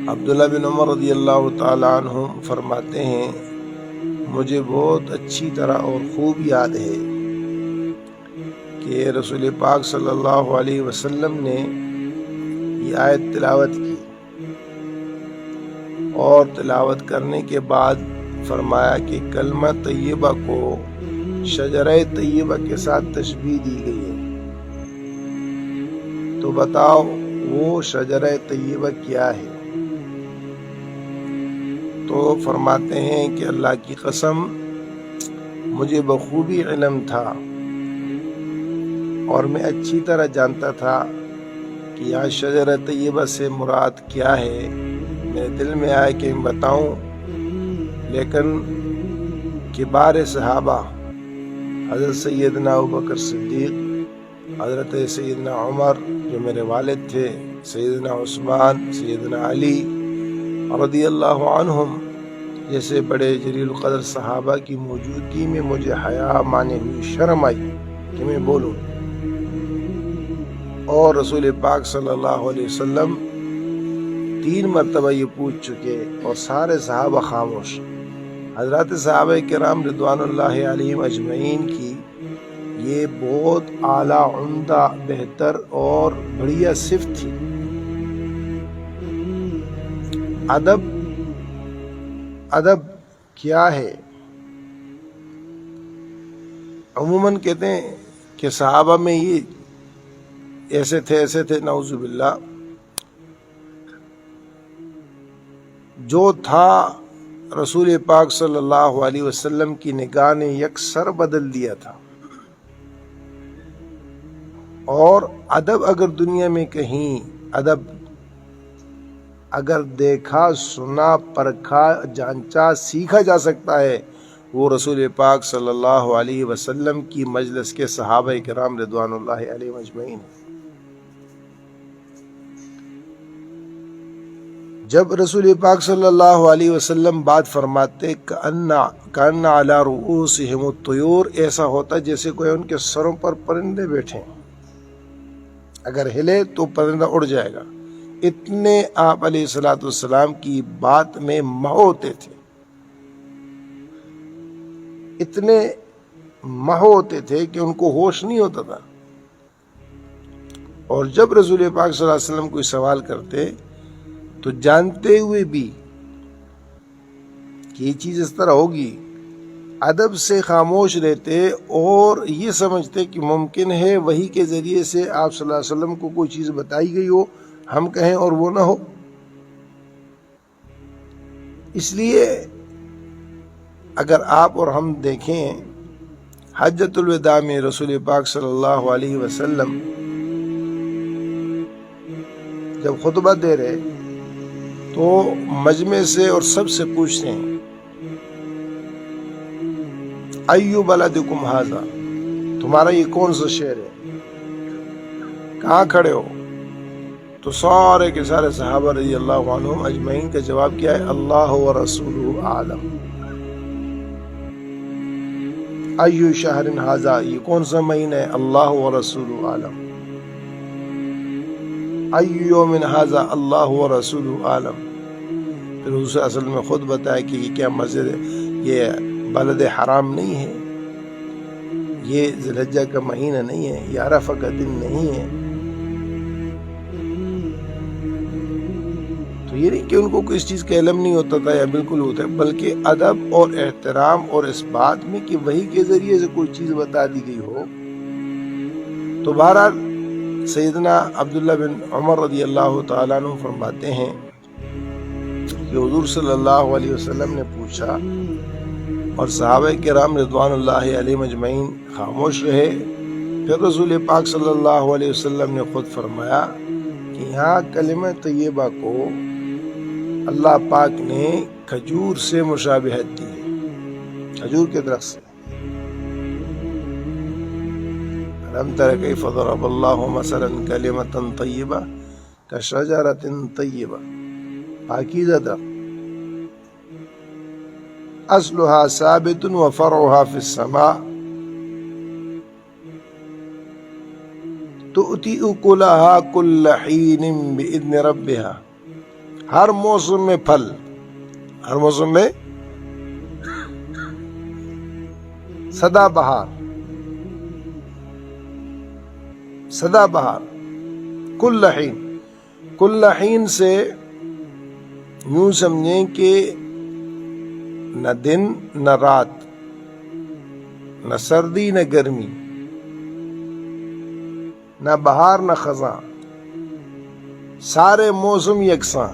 عبداللہ بن عمر رضی اللہ تعالیٰ عنہ فرماتے ہیں مجھے بہت اچھی طرح اور خوب یاد ہے کہ رسول پاک صلی اللہ علیہ وسلم نے یہ آیت تلاوت کی اور تلاوت کرنے کے بعد فرمایا کہ کلمہ طیبہ کو شجرہ طیبہ کے ساتھ تشبیہ دی گئی ہے، تو بتاؤ وہ شجرہ طیبہ کیا ہے؟ تو فرماتے ہیں کہ اللہ کی قسم مجھے بخوبی علم تھا اور میں اچھی طرح جانتا تھا کہ یہاں شجرہ طیبہ سے مراد کیا ہے۔ میرے دل میں آیا کہ میں بتاؤں، لیکن کبار صحابہ حضرت سیدنا ابوبکر صدیق، حضرت سیدنا عمر جو میرے والد تھے، سیدنا عثمان، سیدنا علی رضی اللہ عنہم جیسے بڑے جلیل القدر صحابہ کی موجودگی میں مجھے حیا مانے ہوئی، شرم آئی کہ میں بولوں، اور رسول پاک صلی اللہ علیہ وسلم 3 مرتبہ یہ پوچھ چکے اور سارے صحابہ خاموش۔ حضرات صحابہ کرام رضوان اللہ علیہم اجمعین کی یہ بہت اعلیٰ، عمدہ، بہتر اور بڑھیا صفت تھی۔ ادب کیا ہے؟ عموماً کہتے ہیں کہ صحابہ میں یہ ایسے تھے، نعوذ باللہ، جو تھا رسول پاک صلی اللہ علیہ وسلم کی نگاہ نے یکسر بدل دیا تھا۔ اور ادب اگر دنیا میں کہیں ادب اگر دیکھا، سنا، پرکھا، جانچا، سیکھا جا سکتا ہے، وہ رسول پاک صلی اللہ علیہ وسلم کی مجلس کے صحابہ کرام رضوان اللہ علیہم اجمعین۔ جب رسول پاک صلی اللہ علیہ وسلم بات فرماتے کأن علی رؤوسہم الطیور، ایسا ہوتا جیسے کوئی ان کے سروں پر پرندے بیٹھے ہیں، اگر ہلے تو پرندہ اڑ جائے گا، اتنے آپ علیہ الصلوۃ والسلام کی بات میں محو ہوتے تھے، اتنے محو ہوتے تھے کہ ان کو ہوش نہیں ہوتا تھا۔ اور جب رسول پاک صلی اللہ علیہ وسلم کوئی سوال کرتے تو جانتے ہوئے بھی کہ یہ چیز اس طرح ہوگی، ادب سے خاموش رہتے اور یہ سمجھتے کہ ممکن ہے وحی کے ذریعے سے آپ صلی اللہ علیہ وسلم کو کوئی چیز بتائی گئی ہو، ہم کہیں اور وہ نہ ہو۔ اس لیے اگر آپ اور ہم دیکھیں، حجۃ الوداع میں رسول پاک صلی اللہ علیہ وسلم جب خطبہ دے رہے تو مجمع سے اور سب سے پوچھتے ہیں ایو بلدکم ھذا، تمہارا یہ کون سا شہر ہے، کہاں کھڑے ہو؟ تو سارے کے سارے صحابہ رضی اللہ عنہم اجمعین کا جواب کیا ہے؟ اللہ ورسولہ اعلم۔ ایو شہر ھذا، یہ کون سا مہینہ ہے؟ اللہ ورسولہ اعلم۔ ایو یوم ھذا؟ اللہ ورسولہ اعلم۔ پھر اس اصل میں خود بتایا کہ یہ کیا مسجد ہے، یہ بلد حرام نہیں ہے، یہ ذی الحجہ کا مہینہ نہیں ہے، یہ عرفہ کا دن نہیں ہے۔ تو یہ نہیں کہ ان کو کس چیز کا علم نہیں ہوتا تھا یا بالکل ہوتا ہے، بلکہ ادب اور احترام اور اس بات میں کہ وحی کے ذریعے سے کوئی چیز بتا دی گئی ہو۔ تو بہرحال سیدنا عبداللہ بن عمر رضی اللہ تعالیٰ عنہ فرماتے ہیں کہ حضور صلی اللہ علیہ وسلم نے پوچھا اور صحابہ کرام رضوان اللہ علیہم اجمعین خاموش رہے۔ پھر رسول پاک صلی اللہ علیہ وسلم نے خود فرمایا کہ یہاں کلمہ طیبہ کو اللہ پاک نے کھجور سے مشابہت دی ہے، کھجور کے درخت سے۔ الم تر کیف ضرب اللہ مثلا کلمۃ طیبہ کشجرۃ طیبہ، پاکیزہ درخت، اصلها ثابت وفرعها في السماء تؤتي أكلها كل حين بإذن ربها ہر موسم میں پھل، ہر موسم میں سدا بہار، سدا بہار، کل حین، کل حین سے یوں سمجھیں کہ نہ دن نہ رات، نہ سردی نہ گرمی، نہ بہار نہ خزاں، سارے موسم یکساں،